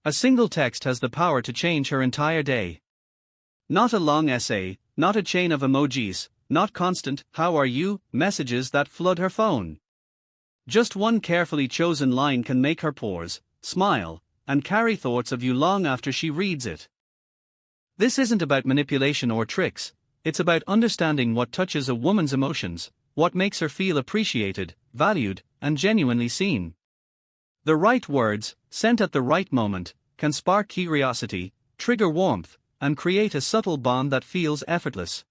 A single text has the power to change her entire day. Not a long essay, not a chain of emojis, not constant "how are you" messages that flood her phone. Just one carefully chosen line can make her pause, smile, and carry thoughts of you long after she reads it. This isn't about manipulation or tricks, it's about understanding what touches a woman's emotions, what makes her feel appreciated, valued, and genuinely seen. The right words, sent at the right moment, can spark curiosity, trigger warmth, and create a subtle bond that feels effortless.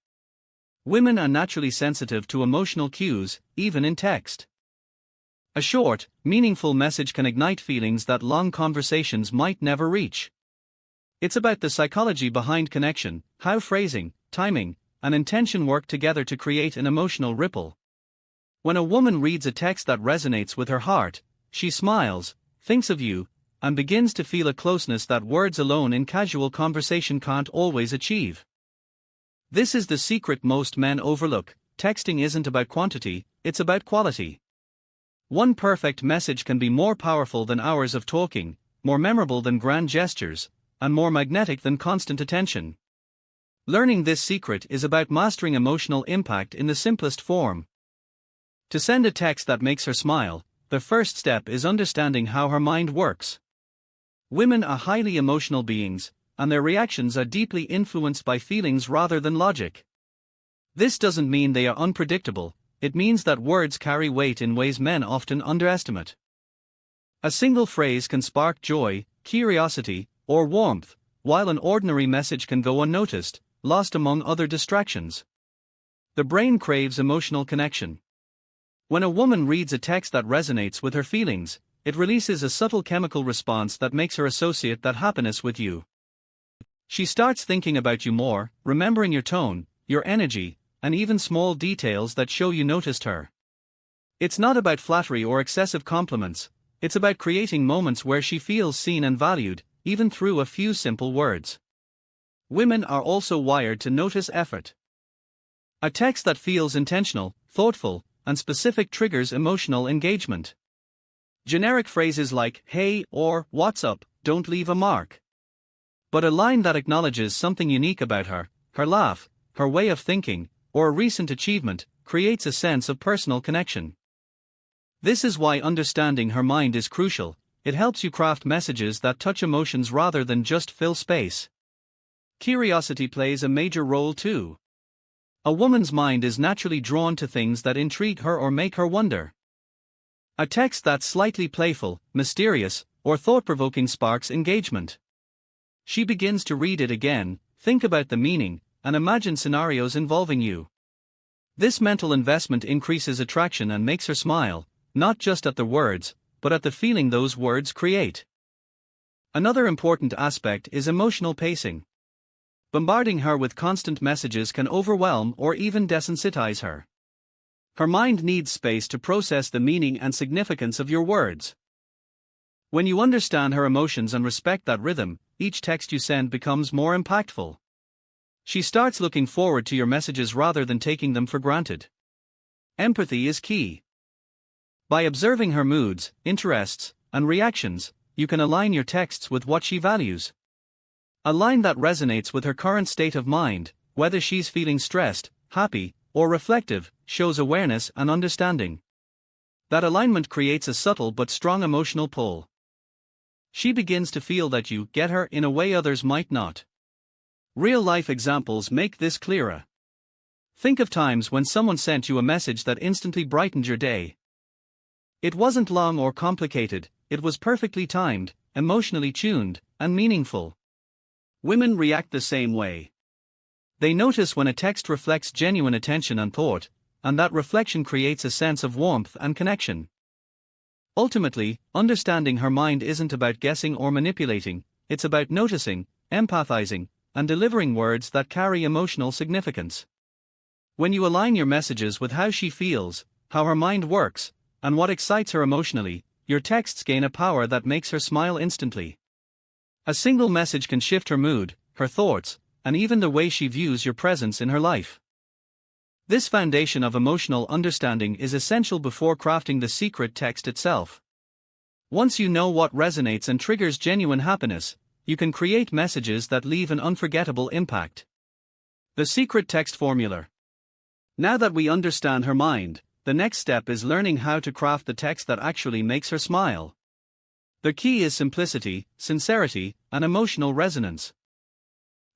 Women are naturally sensitive to emotional cues, even in text. A short, meaningful message can ignite feelings that long conversations might never reach. It's about the psychology behind connection, how phrasing, timing, and intention work together to create an emotional ripple. When a woman reads a text that resonates with her heart, she smiles, thinks of you, and begins to feel a closeness that words alone in casual conversation can't always achieve. This is the secret most men overlook: texting isn't about quantity, it's about quality. One perfect message can be more powerful than hours of talking, more memorable than grand gestures, and more magnetic than constant attention. Learning this secret is about mastering emotional impact in the simplest form. To send a text that makes her smile, the first step is understanding how her mind works. Women are highly emotional beings, and their reactions are deeply influenced by feelings rather than logic. This doesn't mean they are unpredictable, it means that words carry weight in ways men often underestimate. A single phrase can spark joy, curiosity, or warmth, while an ordinary message can go unnoticed, lost among other distractions. The brain craves emotional connection. When a woman reads a text that resonates with her feelings, it releases a subtle chemical response that makes her associate that happiness with you. She starts thinking about you more, remembering your tone, your energy, and even small details that show you noticed her. It's not about flattery or excessive compliments, it's about creating moments where she feels seen and valued, even through a few simple words. Women are also wired to notice effort. A text that feels intentional, thoughtful, and specific triggers emotional engagement. Generic phrases like "hey" or "what's up" don't leave a mark. But a line that acknowledges something unique about her, her laugh, her way of thinking, or a recent achievement, creates a sense of personal connection. This is why understanding her mind is crucial. It helps you craft messages that touch emotions rather than just fill space. Curiosity plays a major role too. A woman's mind is naturally drawn to things that intrigue her or make her wonder. A text that's slightly playful, mysterious, or thought-provoking sparks engagement. She begins to read it again, think about the meaning, and imagine scenarios involving you. This mental investment increases attraction and makes her smile, not just at the words, but at the feeling those words create. Another important aspect is emotional pacing. Bombarding her with constant messages can overwhelm or even desensitize her. Her mind needs space to process the meaning and significance of your words. When you understand her emotions and respect that rhythm, each text you send becomes more impactful. She starts looking forward to your messages rather than taking them for granted. Empathy is key. By observing her moods, interests, and reactions, you can align your texts with what she values. A line that resonates with her current state of mind, whether she's feeling stressed, happy, or reflective, shows awareness and understanding. That alignment creates a subtle but strong emotional pull. She begins to feel that you get her in a way others might not. Real-life examples make this clearer. Think of times when someone sent you a message that instantly brightened your day. It wasn't long or complicated, it was perfectly timed, emotionally tuned, and meaningful. Women react the same way. They notice when a text reflects genuine attention and thought, and that reflection creates a sense of warmth and connection. Ultimately, understanding her mind isn't about guessing or manipulating, it's about noticing, empathizing, and delivering words that carry emotional significance. When you align your messages with how she feels, how her mind works, and what excites her emotionally, your texts gain a power that makes her smile instantly. A single message can shift her mood, her thoughts, and even the way she views your presence in her life. This foundation of emotional understanding is essential before crafting the secret text itself. Once you know what resonates and triggers genuine happiness, you can create messages that leave an unforgettable impact. The secret text formula. Now that we understand her mind, the next step is learning how to craft the text that actually makes her smile. The key is simplicity, sincerity, and emotional resonance.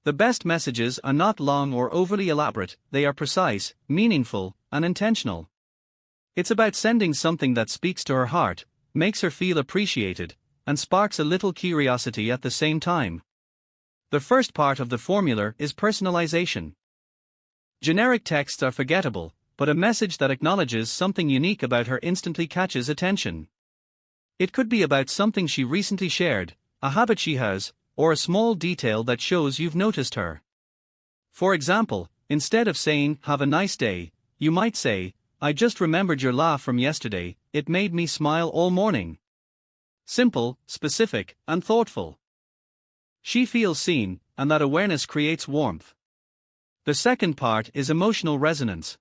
The best messages are not long or overly elaborate, they are precise, meaningful, and intentional. It's about sending something that speaks to her heart, makes her feel appreciated, and sparks a little curiosity at the same time. The first part of the formula is personalization. Generic texts are forgettable, but a message that acknowledges something unique about her instantly catches attention. It could be about something she recently shared, a habit she has, or a small detail that shows you've noticed her. For example, instead of saying, "Have a nice day," you might say, "I just remembered your laugh from yesterday, it made me smile all morning." Simple, specific, and thoughtful. She feels seen, and that awareness creates warmth. The second part is emotional resonance.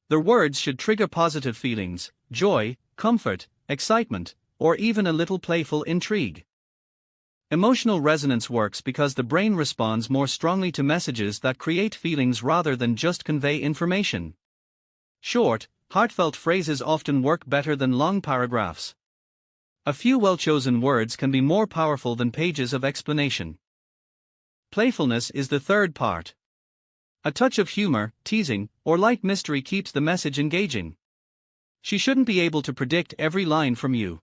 The words should trigger positive feelings, joy, comfort, excitement, or even a little playful intrigue. Emotional resonance works because the brain responds more strongly to messages that create feelings rather than just convey information. Short, heartfelt phrases often work better than long paragraphs. A few well-chosen words can be more powerful than pages of explanation. Playfulness is the third part. A touch of humor, teasing, or light mystery keeps the message engaging. She shouldn't be able to predict every line from you.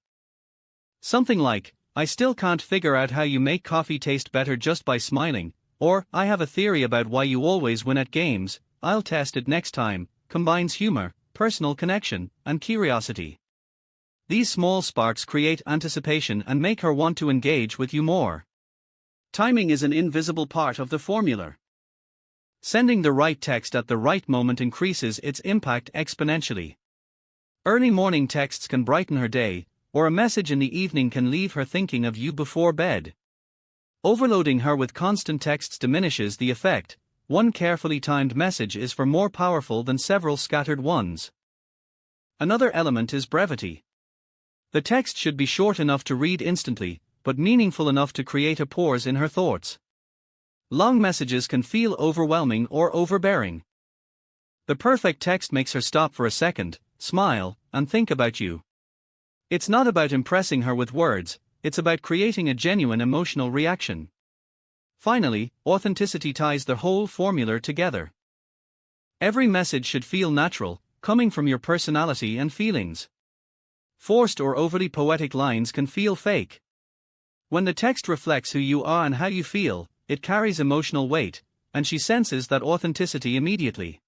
Something like, "I still can't figure out how you make coffee taste better just by smiling," or "I have a theory about why you always win at games, I'll test it next time," combines humor, personal connection, and curiosity. These small sparks create anticipation and make her want to engage with you more. Timing is an invisible part of the formula. Sending the right text at the right moment increases its impact exponentially. Early morning texts can brighten her day, or a message in the evening can leave her thinking of you before bed. Overloading her with constant texts diminishes the effect. One carefully timed message is far more powerful than several scattered ones. Another element is brevity. The text should be short enough to read instantly, but meaningful enough to create a pause in her thoughts. Long messages can feel overwhelming or overbearing. The perfect text makes her stop for a second, smile, and think about you. It's not about impressing her with words, it's about creating a genuine emotional reaction. Finally, authenticity ties the whole formula together. Every message should feel natural, coming from your personality and feelings. Forced or overly poetic lines can feel fake. When the text reflects who you are and how you feel, it carries emotional weight, and she senses that authenticity immediately.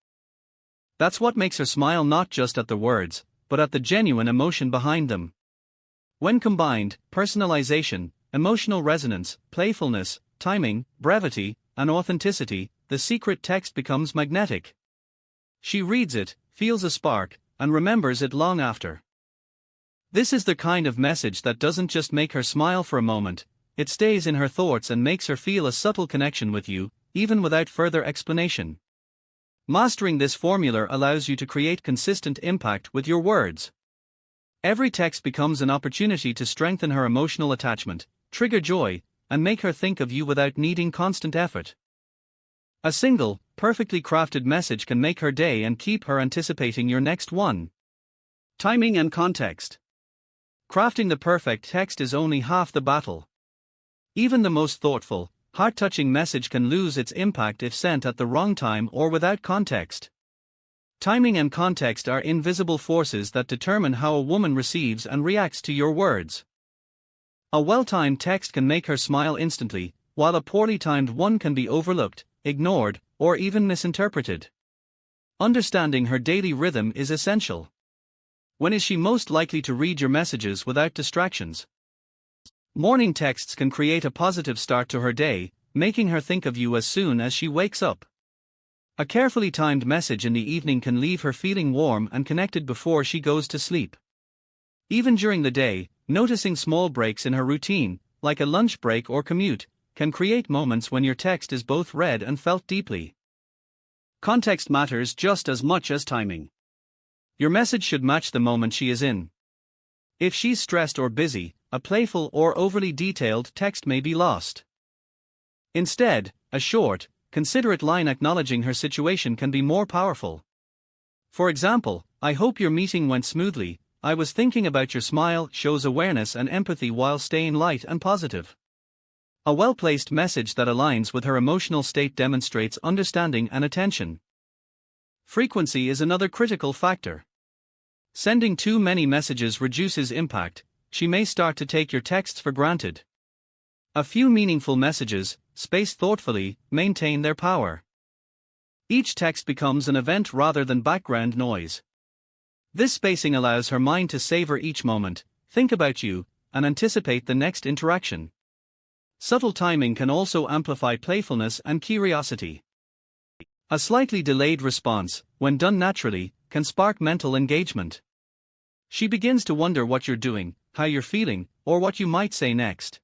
That's what makes her smile, not just at the words, but at the genuine emotion behind them. When combined, personalization, emotional resonance, playfulness, timing, brevity, and authenticity, the secret text becomes magnetic. She reads it, feels a spark, and remembers it long after. This is the kind of message that doesn't just make her smile for a moment, it stays in her thoughts and makes her feel a subtle connection with you, even without further explanation. Mastering this formula allows you to create consistent impact with your words. Every text becomes an opportunity to strengthen her emotional attachment, trigger joy, and make her think of you without needing constant effort. A single, perfectly crafted message can make her day and keep her anticipating your next one. Timing and context. Crafting the perfect text is only half the battle. Even the most thoughtful, heart-touching message can lose its impact if sent at the wrong time or without context. Timing and context are invisible forces that determine how a woman receives and reacts to your words. A well-timed text can make her smile instantly, while a poorly timed one can be overlooked, ignored, or even misinterpreted. Understanding her daily rhythm is essential. When is she most likely to read your messages without distractions? Morning texts can create a positive start to her day, making her think of you as soon as she wakes up. A carefully timed message in the evening can leave her feeling warm and connected before she goes to sleep. Even during the day, noticing small breaks in her routine, like a lunch break or commute, can create moments when your text is both read and felt deeply. Context matters just as much as timing. Your message should match the moment she is in. If she's stressed or busy, a playful or overly detailed text may be lost. Instead, a short, considerate line acknowledging her situation can be more powerful. For example, "I hope your meeting went smoothly. I was thinking about your smile," shows awareness and empathy while staying light and positive. A well-placed message that aligns with her emotional state demonstrates understanding and attention. Frequency is another critical factor. Sending too many messages reduces impact. She may start to take your texts for granted. A few meaningful messages, spaced thoughtfully, maintain their power. Each text becomes an event rather than background noise. This spacing allows her mind to savor each moment, think about you, and anticipate the next interaction. Subtle timing can also amplify playfulness and curiosity. A slightly delayed response, when done naturally, can spark mental engagement. She begins to wonder what you're doing, how you're feeling, or what you might say next.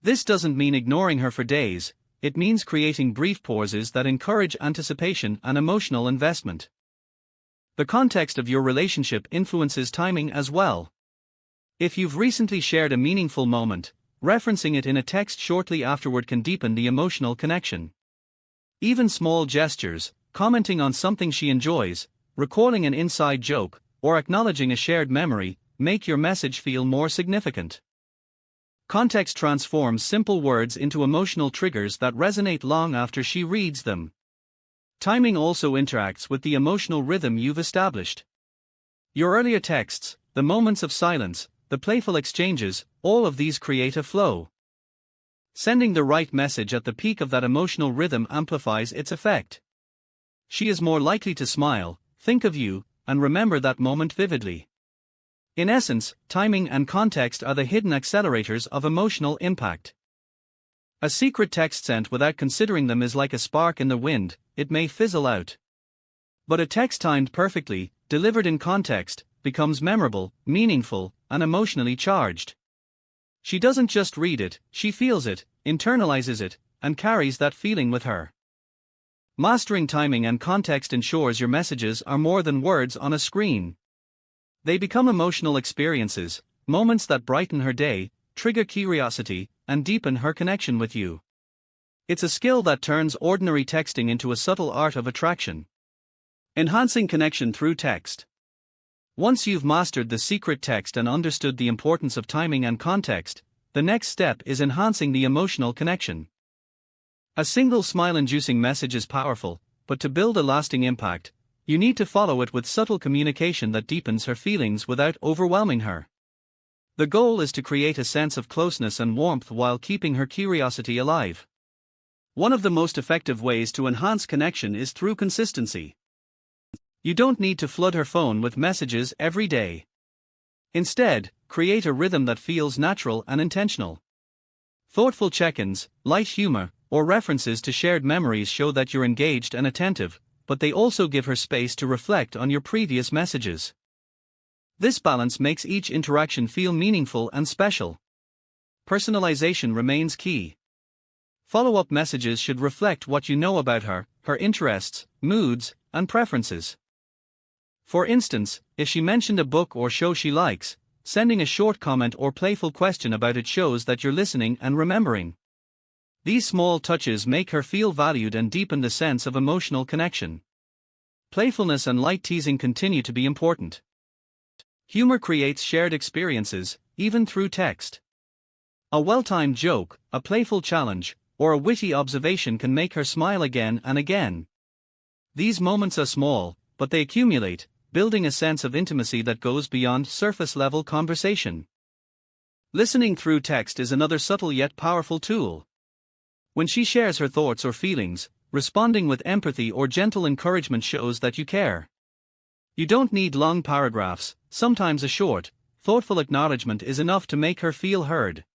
This doesn't mean ignoring her for days, it means creating brief pauses that encourage anticipation and emotional investment. The context of your relationship influences timing as well. If you've recently shared a meaningful moment, referencing it in a text shortly afterward can deepen the emotional connection. Even small gestures, commenting on something she enjoys, recalling an inside joke, or acknowledging a shared memory, make your message feel more significant. Context transforms simple words into emotional triggers that resonate long after she reads them. Timing also interacts with the emotional rhythm you've established. Your earlier texts, the moments of silence, the playful exchanges, all of these create a flow. Sending the right message at the peak of that emotional rhythm amplifies its effect. She is more likely to smile, think of you, and remember that moment vividly. In essence, timing and context are the hidden accelerators of emotional impact. A secret text sent without considering them is like a spark in the wind, it may fizzle out. But a text timed perfectly, delivered in context, becomes memorable, meaningful, and emotionally charged. She doesn't just read it, she feels it, internalizes it, and carries that feeling with her. Mastering timing and context ensures your messages are more than words on a screen. They become emotional experiences, moments that brighten her day, trigger curiosity, and deepen her connection with you. It's a skill that turns ordinary texting into a subtle art of attraction. Enhancing connection through text. Once you've mastered the secret text and understood the importance of timing and context, the next step is enhancing the emotional connection. A single smile-inducing message is powerful, but to build a lasting impact, you need to follow it with subtle communication that deepens her feelings without overwhelming her. The goal is to create a sense of closeness and warmth while keeping her curiosity alive. One of the most effective ways to enhance connection is through consistency. You don't need to flood her phone with messages every day. Instead, create a rhythm that feels natural and intentional. Thoughtful check-ins, light humor, or references to shared memories show that you're engaged and attentive, but they also give her space to reflect on your previous messages. This balance makes each interaction feel meaningful and special. Personalization remains key. Follow-up messages should reflect what you know about her, her interests, moods, and preferences. For instance, if she mentioned a book or show she likes, sending a short comment or playful question about it shows that you're listening and remembering. These small touches make her feel valued and deepen the sense of emotional connection. Playfulness and light teasing continue to be important. Humor creates shared experiences, even through text. A well-timed joke, a playful challenge, or a witty observation can make her smile again and again. These moments are small, but they accumulate, building a sense of intimacy that goes beyond surface-level conversation. Listening through text is another subtle yet powerful tool. When she shares her thoughts or feelings, responding with empathy or gentle encouragement shows that you care. You don't need long paragraphs, sometimes a short, thoughtful acknowledgement is enough to make her feel heard.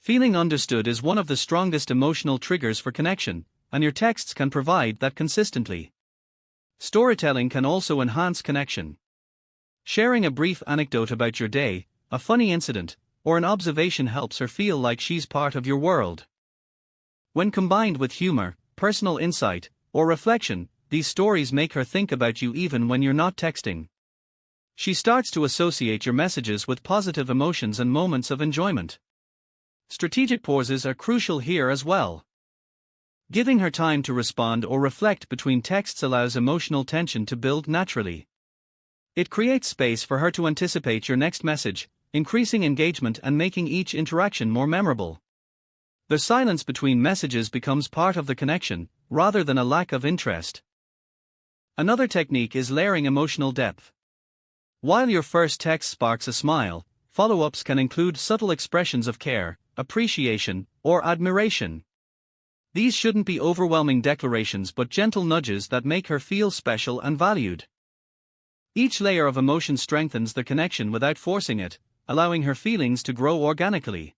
Feeling understood is one of the strongest emotional triggers for connection, and your texts can provide that consistently. Storytelling can also enhance connection. Sharing a brief anecdote about your day, a funny incident, or an observation helps her feel like she's part of your world. When combined with humor, personal insight, or reflection, these stories make her think about you even when you're not texting. She starts to associate your messages with positive emotions and moments of enjoyment. Strategic pauses are crucial here as well. Giving her time to respond or reflect between texts allows emotional tension to build naturally. It creates space for her to anticipate your next message, increasing engagement and making each interaction more memorable. The silence between messages becomes part of the connection, rather than a lack of interest. Another technique is layering emotional depth. While your first text sparks a smile, follow-ups can include subtle expressions of care, appreciation, or admiration. These shouldn't be overwhelming declarations but gentle nudges that make her feel special and valued. Each layer of emotion strengthens the connection without forcing it, allowing her feelings to grow organically.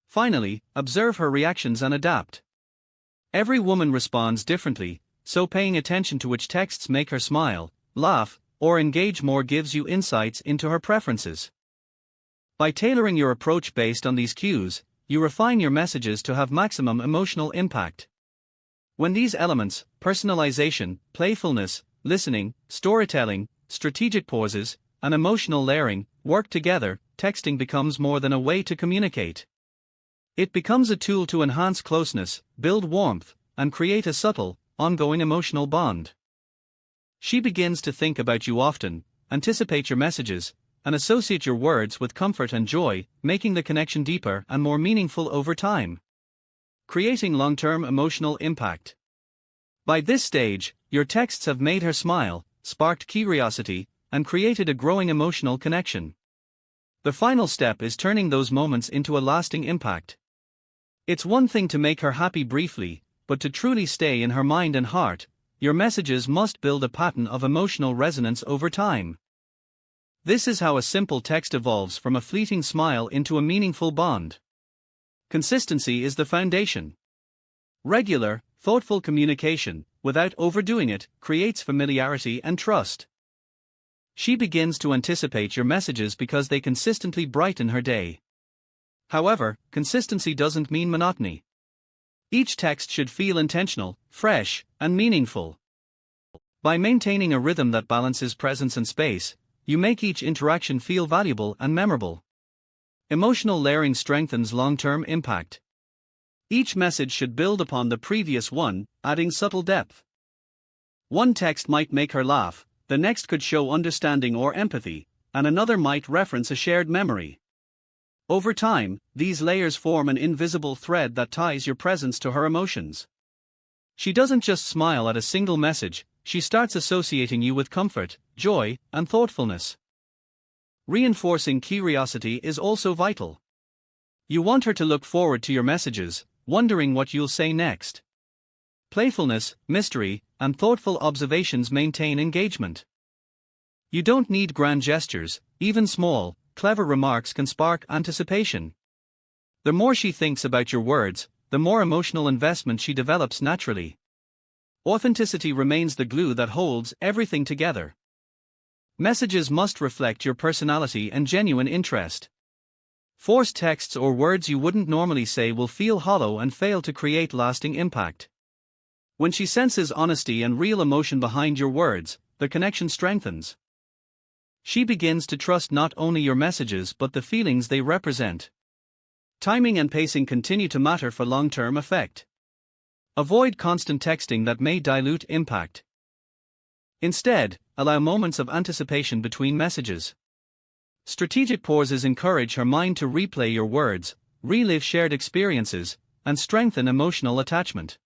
Finally, observe her reactions and adapt. Every woman responds differently, so paying attention to which texts make her smile, laugh, or engage more gives you insights into her preferences. By tailoring your approach based on these cues, you refine your messages to have maximum emotional impact. When these elements, personalization, playfulness, listening, storytelling, strategic pauses, and emotional layering, work together, texting becomes more than a way to communicate. It becomes a tool to enhance closeness, build warmth, and create a subtle, ongoing emotional bond. She begins to think about you often, anticipate your messages, and associate your words with comfort and joy, making the connection deeper and more meaningful over time. Creating long-term emotional impact. By this stage, your texts have made her smile, sparked curiosity, and created a growing emotional connection. The final step is turning those moments into a lasting impact. It's one thing to make her happy briefly, but to truly stay in her mind and heart, your messages must build a pattern of emotional resonance over time. This is how a simple text evolves from a fleeting smile into a meaningful bond. Consistency is the foundation. Regular, thoughtful communication, without overdoing it, creates familiarity and trust. She begins to anticipate your messages because they consistently brighten her day. However, consistency doesn't mean monotony. Each text should feel intentional, fresh, and meaningful. By maintaining a rhythm that balances presence and space, you make each interaction feel valuable and memorable. Emotional layering strengthens long-term impact. Each message should build upon the previous one, adding subtle depth. One text might make her laugh, the next could show understanding or empathy, and another might reference a shared memory. Over time, these layers form an invisible thread that ties your presence to her emotions. She doesn't just smile at a single message, she starts associating you with comfort, joy, and thoughtfulness. Reinforcing curiosity is also vital. You want her to look forward to your messages, wondering what you'll say next. Playfulness, mystery, and thoughtful observations maintain engagement. You don't need grand gestures, even small, clever remarks can spark anticipation. The more she thinks about your words, the more emotional investment she develops naturally. Authenticity remains the glue that holds everything together. Messages must reflect your personality and genuine interest. Forced texts or words you wouldn't normally say will feel hollow and fail to create lasting impact. When she senses honesty and real emotion behind your words, the connection strengthens. She begins to trust not only your messages but the feelings they represent. Timing and pacing continue to matter for long-term effect. Avoid constant texting that may dilute impact. Instead, allow moments of anticipation between messages. Strategic pauses encourage her mind to replay your words, relive shared experiences, and strengthen emotional attachment.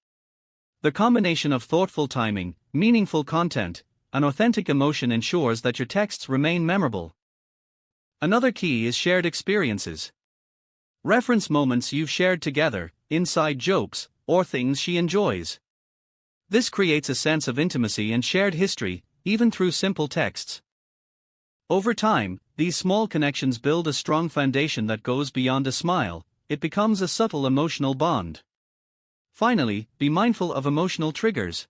The combination of thoughtful timing, meaningful content, and authentic emotion ensures that your texts remain memorable. Another key is shared experiences. Reference moments you've shared together, inside jokes, or things she enjoys. This creates a sense of intimacy and shared history, even through simple texts. Over time, these small connections build a strong foundation that goes beyond a smile, it becomes a subtle emotional bond. Finally, be mindful of emotional triggers.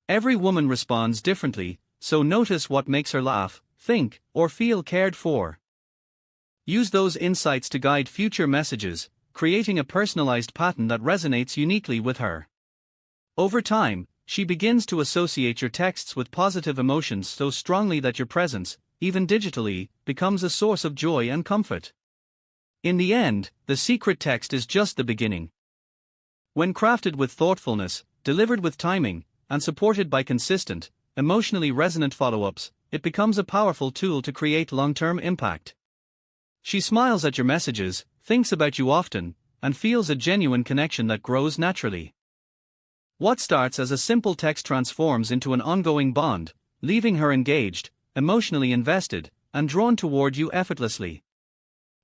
Every woman responds differently, so notice what makes her laugh, think, or feel cared for. Use those insights to guide future messages, creating a personalized pattern that resonates uniquely with her. Over time, she begins to associate your texts with positive emotions so strongly that your presence, even digitally, becomes a source of joy and comfort. In the end, the secret text is just the beginning. When crafted with thoughtfulness, delivered with timing, and supported by consistent, emotionally resonant follow-ups, it becomes a powerful tool to create long-term impact. She smiles at your messages, thinks about you often, and feels a genuine connection that grows naturally. What starts as a simple text transforms into an ongoing bond, leaving her engaged, emotionally invested, and drawn toward you effortlessly.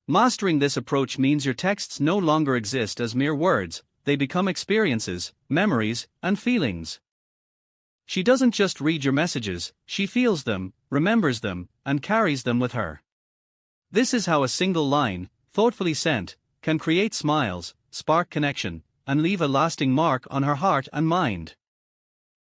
Mastering this approach means your texts no longer exist as mere words, they become experiences, memories, and feelings. She doesn't just read your messages, she feels them, remembers them, and carries them with her. This is how a single line, thoughtfully sent, can create smiles, spark connection, and leave a lasting mark on her heart and mind.